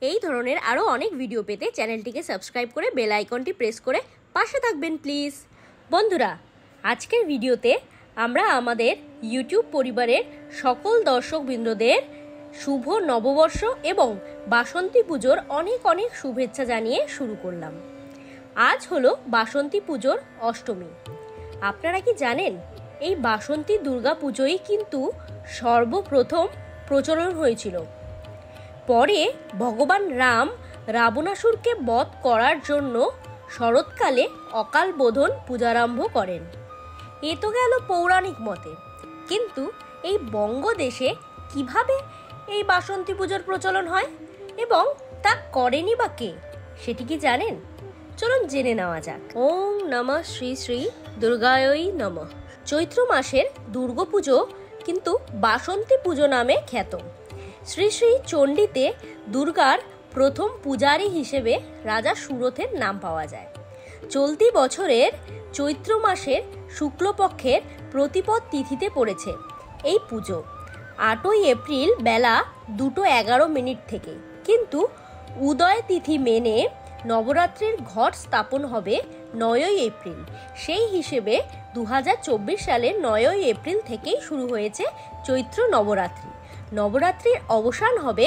এই ধরনের আরও অনেক ভিডিও পেতে চ্যানেলটিকে সাবস্ক্রাইব করে বেল আইকনটি প্রেস করে পাশে থাকবেন প্লিজ। বন্ধুরা, আজকের ভিডিওতে আমরা আমাদের ইউটিউব পরিবারের সকল দর্শকবৃন্দদের শুভ নববর্ষ এবং বাসন্তী পুজোর অনেক অনেক শুভেচ্ছা জানিয়ে শুরু করলাম। আজ হলো বাসন্তী পুজোর অষ্টমী। আপনারা কি জানেন, এই বাসন্তী দুর্গা পুজোই কিন্তু সর্বপ্রথম প্রচলন হয়েছিল। পরে ভগবান রাম রাবণাসুরকে বধ করার জন্য শরৎকালে অকাল বোধন পূজারম্ভ করেন। এ তো গেল পৌরাণিক মতে, কিন্তু এই বঙ্গদেশে কিভাবে এই বাসন্তী পুজোর প্রচলন হয় এবং তা করেনি বা কে, সেটি কি জানেন? চলুন জেনে নেওয়া যাক। ওম নমঃ শ্রী শ্রী দুর্গায় নমঃ। চৈত্র মাসের দুর্গাপুজো কিন্তু বাসন্তী পুজো নামে খ্যাত। শ্রী শ্রী চণ্ডীতে দুর্গার প্রথম পূজারী হিসেবে রাজা সুরথের নাম পাওয়া যায়। চলতি বছরের চৈত্র মাসের শুক্লপক্ষের প্রতিপদ তিথিতে পড়েছে এই পুজো। 8ই এপ্রিল বেলা 2:11 থেকে, কিন্তু উদয় তিথি মেনে নবরাত্রির ঘট স্থাপন হবে 9ই এপ্রিল। সেই হিসেবে 2024 সালের 9ই এপ্রিল থেকেই শুরু হয়েছে চৈত্র নবরাত্রি। নবরাত্রির অবসান হবে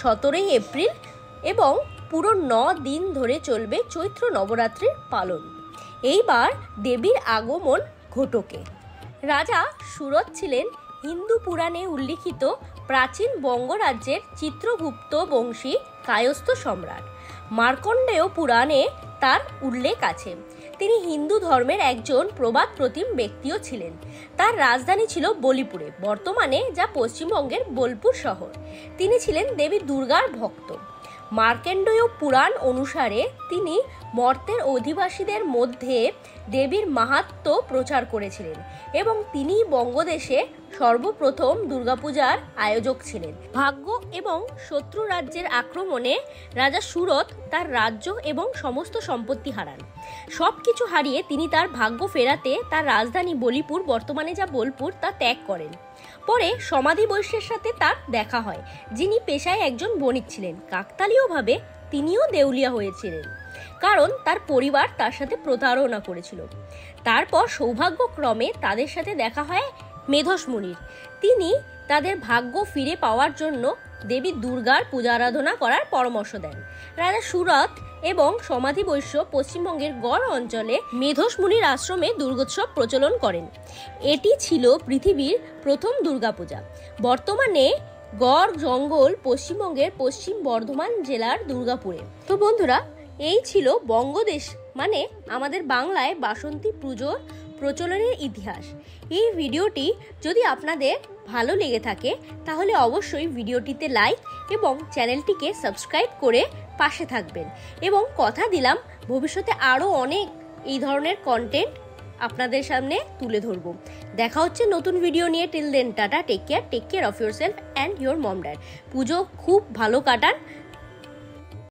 17ই এপ্রিল এবং পুরো 9 দিন ধরে চলবে চৈত্র নবরাত্রির পালন। এইবার দেবীর আগমন ঘটকে। রাজা সুরথ ছিলেন হিন্দু পুরাণে উল্লিখিত প্রাচীন বঙ্গরাজ্যের চিত্রগুপ্ত বংশী কায়স্থ সম্রাট। মার্কণ্ডেয় পুরাণে তার উল্লেখ আছে। তিনি হিন্দু ধর্মের একজন প্রবাদ প্রতিম ব্যক্তিও ছিলেন। তার রাজধানী ছিল বলিপুরে, বর্তমানে যা পশ্চিমবঙ্গের বোলপুর শহর। তিনি ছিলেন দেবী দুর্গার ভক্ত। মার্কণ্ডেয় পুরাণ অনুসারে তিনি মর্তের অধিবাসীদের মধ্যে দেবীর মাহাত্ম্য প্রচার করেছিলেন এবং তিনি বঙ্গদেশে সর্বপ্রথম দুর্গাপূজার আয়োজক ছিলেন। ভাগ্য এবং শত্রু রাজ্যের আক্রমণে রাজা সুরথ তার রাজ্য এবং সমস্ত সম্পত্তি হারান। সব কিছু হারিয়ে তিনি তার ভাগ্য ফেরাতে তার রাজধানী বলিপুর, বর্তমানে যা বোলপুর, তা ত্যাগ করেন। পরে সমাধি বৈশ্যের সাথে তার দেখা হয়, যিনি পেশায় একজন বণিক ছিলেন। কাকতালীয়ভাবে তিনিও দেউলিয়া হয়েছিলেন, কারণ তার পরিবার তার সাথে প্রতারণা করেছিল। তারপর সৌভাগ্যক্রমে তাদের সাথে দেখা হয় মেধস মুনির। তিনি তাদের ভাগ্য ফিরে পাওয়ার জন্য দেবী দুর্গার পূজা আরাধনা করার পরামর্শ দেন। রাজা সুরথ এবং সমাধি বৈশ্য পশ্চিমবঙ্গের গড় অঞ্চলে মেধস মুনির আশ্রমে দুর্গোৎসব প্রচলন করেন। এটি ছিল পৃথিবীর প্রথম দুর্গাপূজা। বর্তমানে গড় জঙ্গল পশ্চিমবঙ্গের পশ্চিম বর্ধমান জেলার দুর্গাপুরে। তো বন্ধুরা, এই ছিল বঙ্গদেশ মানে আমাদের বাংলায় বাসন্তী পুজোর প্রচলনের ইতিহাস। এই ভিডিওটি যদি আপনাদের ভালো লেগে থাকে তাহলে অবশ্যই ভিডিওটিতে লাইক এবং চ্যানেলটিকে সাবস্ক্রাইব করে পাশে থাকবেন, এবং কথা দিলাম ভবিষ্যতে আরও অনেক এই ধরনের কন্টেন্ট আপনাদের সামনে তুলে ধরবো। দেখা হচ্ছে নতুন ভিডিও নিয়ে। Till then tata, take care of yourself and your mom dad. Puja খুব ভালো কাটান।